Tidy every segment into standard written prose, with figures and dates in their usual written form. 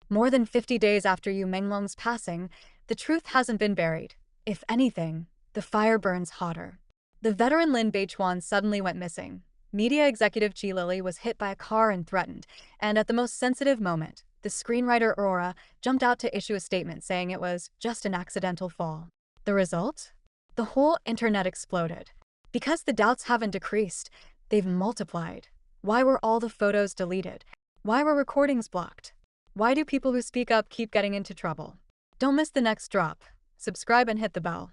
More than 50 days after Yu Menglong's passing, the truth hasn't been buried. If anything, the fire burns hotter. The veteran Lin Beichuan suddenly went missing. Media executive Qi Lili was hit by a car and threatened, and at the most sensitive moment, the screenwriter Aurora jumped out to issue a statement saying it was just an accidental fall. The result? The whole internet exploded. Because the doubts haven't decreased, they've multiplied. Why were all the photos deleted? Why were recordings blocked? Why do people who speak up keep getting into trouble? Don't miss the next drop. Subscribe and hit the bell.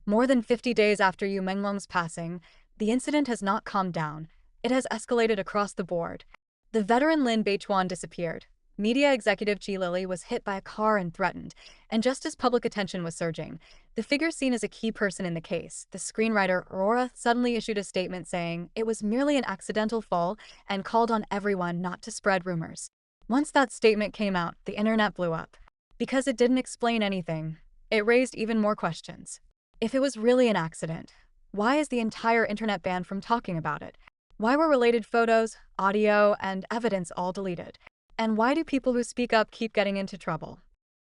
More than 50 days after Yu Menglong's passing, the incident has not calmed down. It has escalated across the board. The veteran Lin Beichuan disappeared. Media executive Qi Lili was hit by a car and threatened, and just as public attention was surging, the figure seen as a key person in the case, the screenwriter Aurora, suddenly issued a statement saying it was merely an accidental fall and called on everyone not to spread rumors. Once that statement came out, the internet blew up. Because it didn't explain anything, it raised even more questions. If it was really an accident, why is the entire internet banned from talking about it? Why were related photos, audio, and evidence all deleted? And why do people who speak up keep getting into trouble?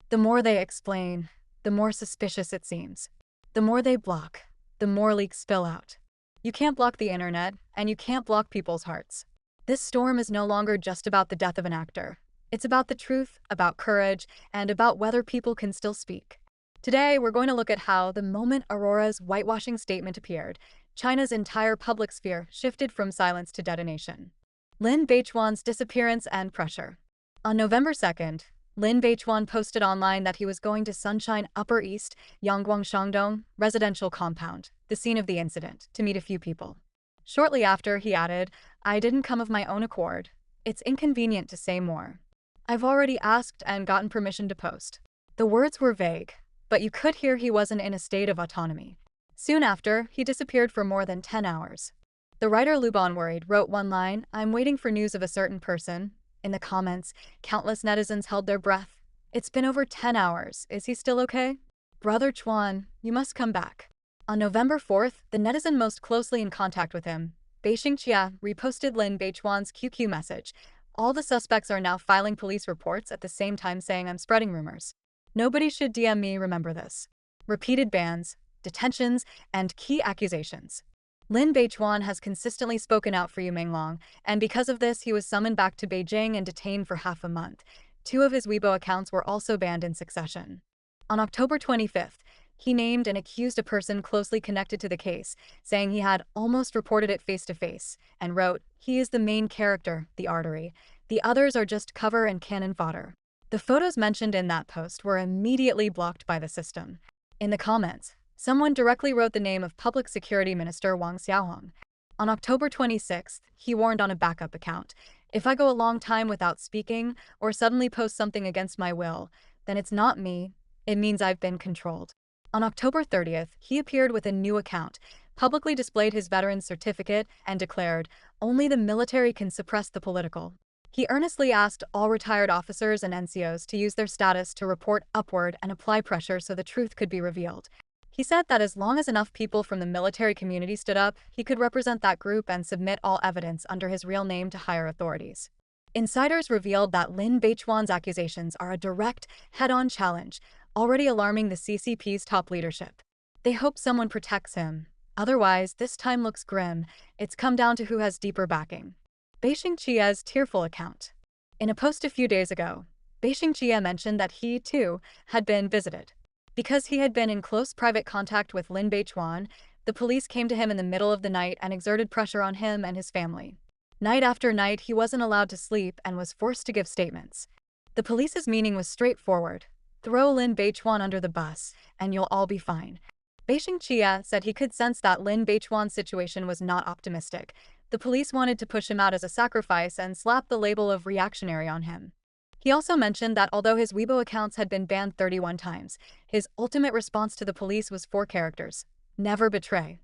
The more they explain, the more suspicious it seems. The more they block, the more leaks spill out. You can't block the internet, and you can't block people's hearts. This storm is no longer just about the death of an actor. It's about the truth, about courage, and about whether people can still speak. Today, we're going to look at how, the moment Aurora's whitewashing statement appeared, China's entire public sphere shifted from silence to detonation. Lin Beichuan's disappearance and pressure. On November 2nd, Lin Beichuan posted online that he was going to Sunshine Upper East, Guangguang Shandong residential compound, the scene of the incident, to meet a few people. Shortly after, he added, "I didn't come of my own accord. It's inconvenient to say more. I've already asked and gotten permission to post." The words were vague, but you could hear he wasn't in a state of autonomy. Soon after, he disappeared for more than 10 hours. The writer Lubon Worried wrote one line, "I'm waiting for news of a certain person." In the comments, countless netizens held their breath. "It's been over 10 hours. Is he still okay? Brother Chuan, you must come back." On November 4th, the netizen most closely in contact with him, Beijing Chia, reposted Lin Beichuan's QQ message. "All the suspects are now filing police reports at the same time saying I'm spreading rumors. Nobody should DM me, remember this." Repeated bans, detentions, and key accusations. Lin Beichuan has consistently spoken out for Yu Menglong, and because of this, he was summoned back to Beijing and detained for half a month. 2 of his Weibo accounts were also banned in succession. On October 25th, he named and accused a person closely connected to the case, saying he had almost reported it face-to-face, and wrote, "He is the main character, the artery. The others are just cover and cannon fodder." The photos mentioned in that post were immediately blocked by the system. In the comments, someone directly wrote the name of Public Security Minister Wang Xiaohong. On October 26th, he warned on a backup account, "If I go a long time without speaking or suddenly post something against my will, then it's not me, it means I've been controlled." On October 30th, he appeared with a new account, publicly displayed his veteran's certificate, and declared, "Only the military can suppress the political." He earnestly asked all retired officers and NCOs to use their status to report upward and apply pressure so the truth could be revealed. He said that as long as enough people from the military community stood up, he could represent that group and submit all evidence under his real name to higher authorities. Insiders revealed that Lin Beichuan's accusations are a direct, head-on challenge, already alarming the CCP's top leadership. They hope someone protects him. Otherwise, this time looks grim. It's come down to who has deeper backing. Beijing Chia's tearful account. In a post a few days ago, Beijing Chia mentioned that he, too, had been visited. Because he had been in close private contact with Lin Beichuan, the police came to him in the middle of the night and exerted pressure on him and his family. Night after night, he wasn't allowed to sleep and was forced to give statements. The police's meaning was straightforward: throw Lin Beichuan under the bus, and you'll all be fine. Beijing Chia said he could sense that Lin Beichuan's situation was not optimistic. The police wanted to push him out as a sacrifice and slap the label of reactionary on him. He also mentioned that although his Weibo accounts had been banned 31 times, his ultimate response to the police was 4 characters: never betray.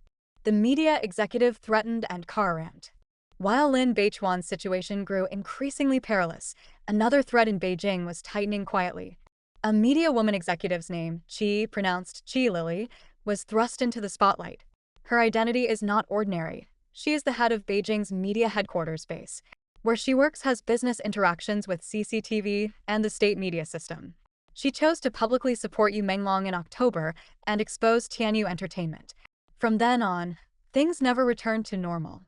The media executive threatened and car-rammed. While Lin Beichuan's situation grew increasingly perilous, another threat in Beijing was tightening quietly. A media woman executive's name, Qi, pronounced Qi Lili, was thrust into the spotlight. Her identity is not ordinary. She is the head of Beijing's media headquarters base. Where she works has business interactions with CCTV and the state media system. She chose to publicly support Yu Menglong in October and expose Tianyu Entertainment. From then on, things never returned to normal.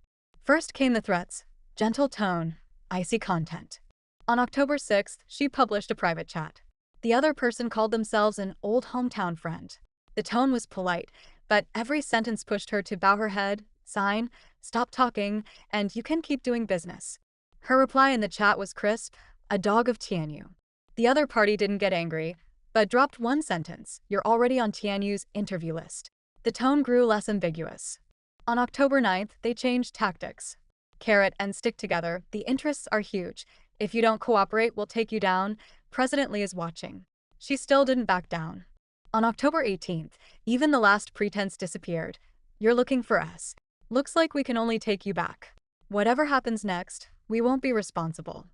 First came the threats, gentle tone, icy content. On October 6th, she published a private chat. The other person called themselves an old hometown friend. The tone was polite, but every sentence pushed her to bow her head, sign, stop talking, and you can keep doing business. Her reply in the chat was crisp, a dog of Tianyu. The other party didn't get angry, but dropped one sentence, you're already on Tianyu's interview list. The tone grew less ambiguous. On October 9th, they changed tactics. Carrot and stick together, the interests are huge. If you don't cooperate, we'll take you down. President Li is watching. She still didn't back down. On October 18th, even the last pretense disappeared. You're looking for us. Looks like we can only take you back. Whatever happens next, we won't be responsible.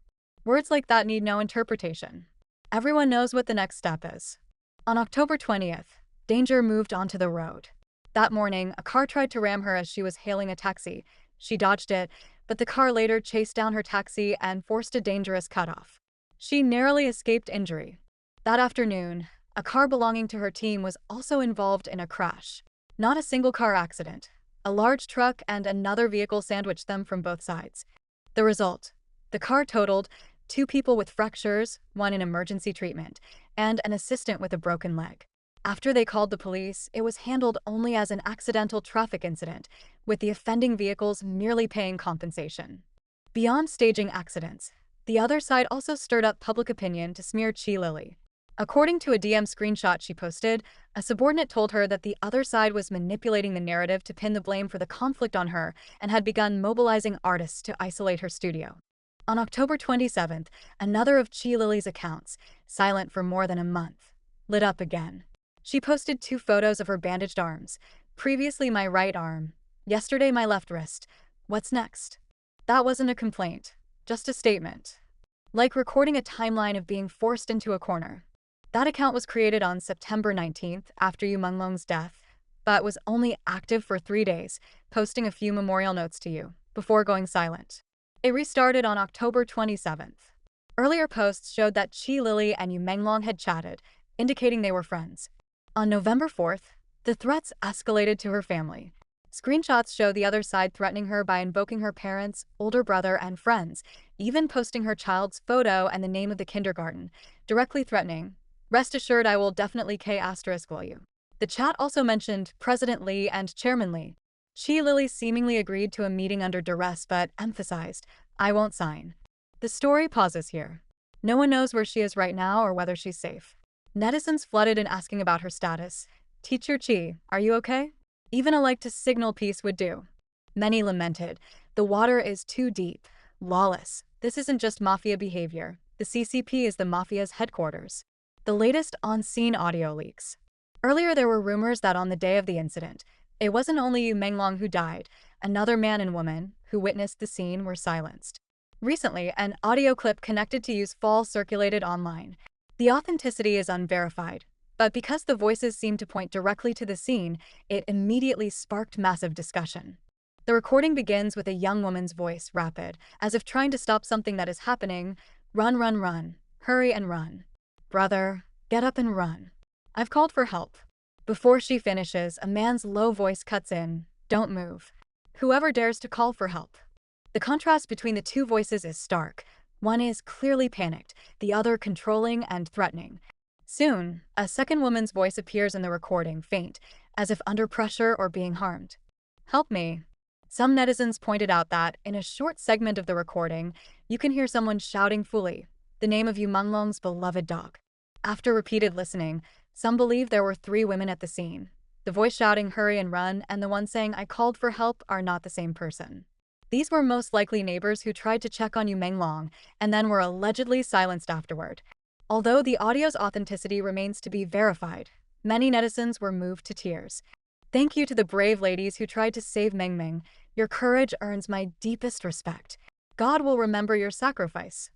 Words like that need no interpretation. Everyone knows what the next step is. On October 20th, danger moved onto the road. That morning, a car tried to ram her as she was hailing a taxi. She dodged it, but the car later chased down her taxi and forced a dangerous cutoff. She narrowly escaped injury. That afternoon, a car belonging to her team was also involved in a crash. Not a single car accident. A large truck and another vehicle sandwiched them from both sides. The result: the car totaled, 2 people with fractures, 1 in emergency treatment, and an assistant with a broken leg. After they called the police, it was handled only as an accidental traffic incident, with the offending vehicles merely paying compensation. Beyond staging accidents, the other side also stirred up public opinion to smear Qi Lili. According to a DM screenshot she posted, a subordinate told her that the other side was manipulating the narrative to pin the blame for the conflict on her and had begun mobilizing artists to isolate her studio. On October 27th, another of Qi Lili's accounts, silent for more than a month, lit up again. She posted 2 photos of her bandaged arms. Previously my right arm, yesterday my left wrist. What's next? That wasn't a complaint, just a statement. Like recording a timeline of being forced into a corner. That account was created on September 19th after Yu Menglong's death, but was only active for 3 days, posting a few memorial notes to you, before going silent. It restarted on October 27th. Earlier posts showed that Qi Lili and Yu Menglong had chatted, indicating they were friends. On November 4th, the threats escalated to her family. Screenshots show the other side threatening her by invoking her parents, older brother, and friends, even posting her child's photo and the name of the kindergarten, directly threatening, "Rest assured I will definitely K*will you." The chat also mentioned President Li and Chairman Li. Qi Lili seemingly agreed to a meeting under duress but emphasized, "I won't sign." The story pauses here. No one knows where she is right now or whether she's safe. Netizens flooded in asking about her status. "Teacher Qi, are you okay?" Even a like to signal peace would do. Many lamented, "The water is too deep, lawless. This isn't just mafia behavior. The CCP is the mafia's headquarters." The latest on-scene audio leaks. Earlier there were rumors that on the day of the incident, it wasn't only Yu Menglong who died. Another man and woman, who witnessed the scene, were silenced. Recently, an audio clip connected to Yu's fall circulated online. The authenticity is unverified, but because the voices seem to point directly to the scene, it immediately sparked massive discussion. The recording begins with a young woman's voice, rapid, as if trying to stop something that is happening. "Run, run, run. Hurry and run. Brother, get up and run. I've called for help." Before she finishes, a man's low voice cuts in, "Don't move. Whoever dares to call for help." The contrast between the 2 voices is stark. One is clearly panicked, the other controlling and threatening. Soon, a second woman's voice appears in the recording, faint, as if under pressure or being harmed. "Help me." Some netizens pointed out that, in a short segment of the recording, you can hear someone shouting fully, the name of Yu Menglong's beloved dog. After repeated listening, some believe there were 3 women at the scene. The voice shouting "hurry and run" and the one saying "I called for help" are not the same person. These were most likely neighbors who tried to check on Yu Menglong and then were allegedly silenced afterward. Although the audio's authenticity remains to be verified, many netizens were moved to tears. "Thank you to the brave ladies who tried to save Mengming. Your courage earns my deepest respect. God will remember your sacrifice."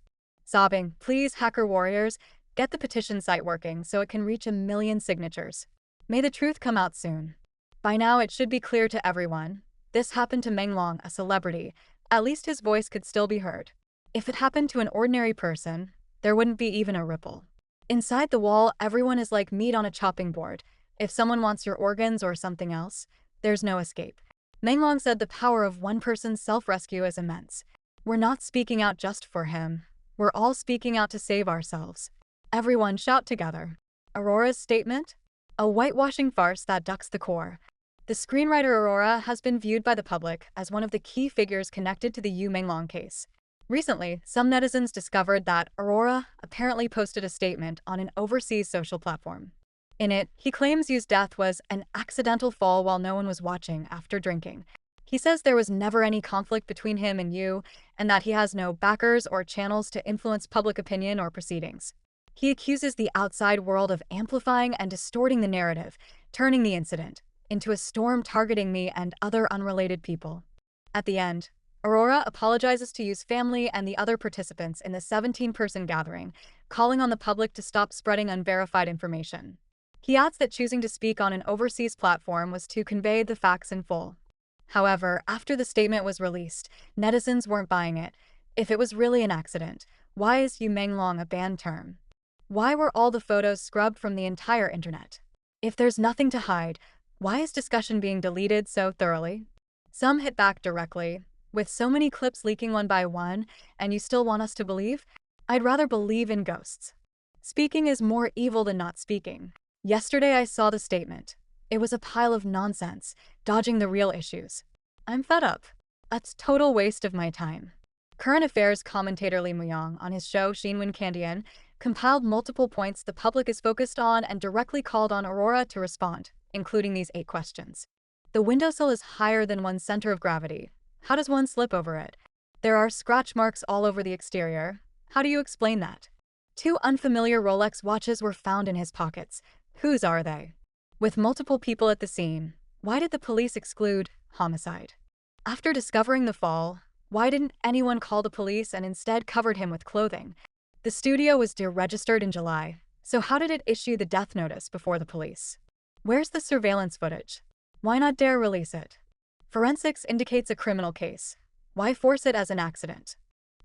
Sobbing, "Please, hacker warriors, get the petition site working so it can reach 1 million signatures. May the truth come out soon." By now it should be clear to everyone. This happened to Menglong, a celebrity. At least his voice could still be heard. If it happened to an ordinary person, there wouldn't be even a ripple. Inside the wall, everyone is like meat on a chopping board. If someone wants your organs or something else, there's no escape. Menglong said the power of one person's self-rescue is immense. We're not speaking out just for him. We're all speaking out to save ourselves. Everyone shout together. Aurora's statement? A whitewashing farce that ducks the core. The screenwriter Aurora has been viewed by the public as one of the key figures connected to the Yu Menglong case. Recently, some netizens discovered that Aurora apparently posted a statement on an overseas social platform. In it, he claims Yu's death was an accidental fall while no one was watching after drinking. He says there was never any conflict between him and Yu, and that he has no backers or channels to influence public opinion or proceedings. He accuses the outside world of amplifying and distorting the narrative, turning the incident into a storm targeting me and other unrelated people. At the end, Aurora apologizes to Yu's family and the other participants in the 17-person gathering, calling on the public to stop spreading unverified information. He adds that choosing to speak on an overseas platform was to convey the facts in full. However, after the statement was released, netizens weren't buying it. If it was really an accident, why is Yu Menglong a banned term? Why were all the photos scrubbed from the entire internet? If there's nothing to hide, why is discussion being deleted so thoroughly? Some hit back directly. With so many clips leaking one by one, and you still want us to believe? I'd rather believe in ghosts. Speaking is more evil than not speaking. Yesterday I saw the statement. It was a pile of nonsense, dodging the real issues. I'm fed up. A total waste of my time. Current affairs commentator Lin Beichuan on his show Xinwen Candian compiled multiple points the public is focused on and directly called on Aurora to respond, including these 8 questions. The windowsill is higher than one's center of gravity. How does one slip over it? There are scratch marks all over the exterior. How do you explain that? 2 unfamiliar Rolex watches were found in his pockets. Whose are they? With multiple people at the scene, why did the police exclude homicide? After discovering the fall, why didn't anyone call the police and instead covered him with clothing? The studio was deregistered in July, so how did it issue the death notice before the police? Where's the surveillance footage? Why not dare release it? Forensics indicates a criminal case. Why force it as an accident?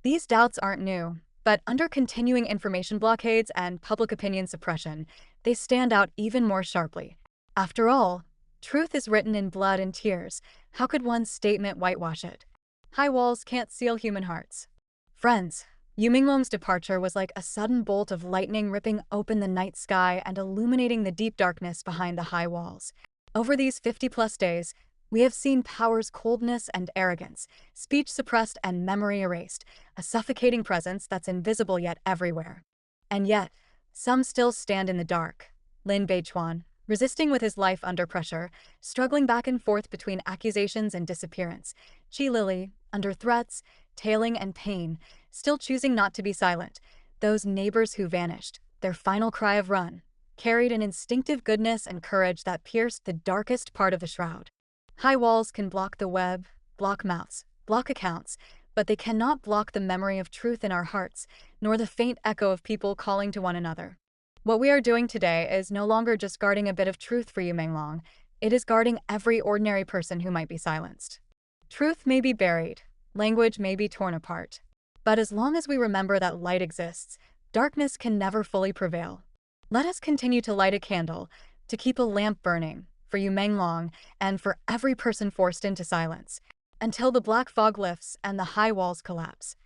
These doubts aren't new, but under continuing information blockades and public opinion suppression, they stand out even more sharply. After all, truth is written in blood and tears. How could one statement whitewash it? High walls can't seal human hearts. Friends, Yu Menglong's departure was like a sudden bolt of lightning ripping open the night sky and illuminating the deep darkness behind the high walls. Over these 50-plus days, we have seen power's coldness and arrogance, speech suppressed and memory erased, a suffocating presence that's invisible yet everywhere. And yet, some still stand in the dark. Lin Beichuan, resisting with his life under pressure, struggling back and forth between accusations and disappearance. Qi Lily, under threats, tailing and pain, still choosing not to be silent. Those neighbors who vanished, their final cry of run, carried an instinctive goodness and courage that pierced the darkest part of the shroud. High walls can block the web, block mouths, block accounts, but they cannot block the memory of truth in our hearts, nor the faint echo of people calling to one another. What we are doing today is no longer just guarding a bit of truth for Yu Menglong, it is guarding every ordinary person who might be silenced. Truth may be buried, language may be torn apart, but as long as we remember that light exists, darkness can never fully prevail. Let us continue to light a candle, to keep a lamp burning, for Yu Menglong and for every person forced into silence, until the black fog lifts and the high walls collapse.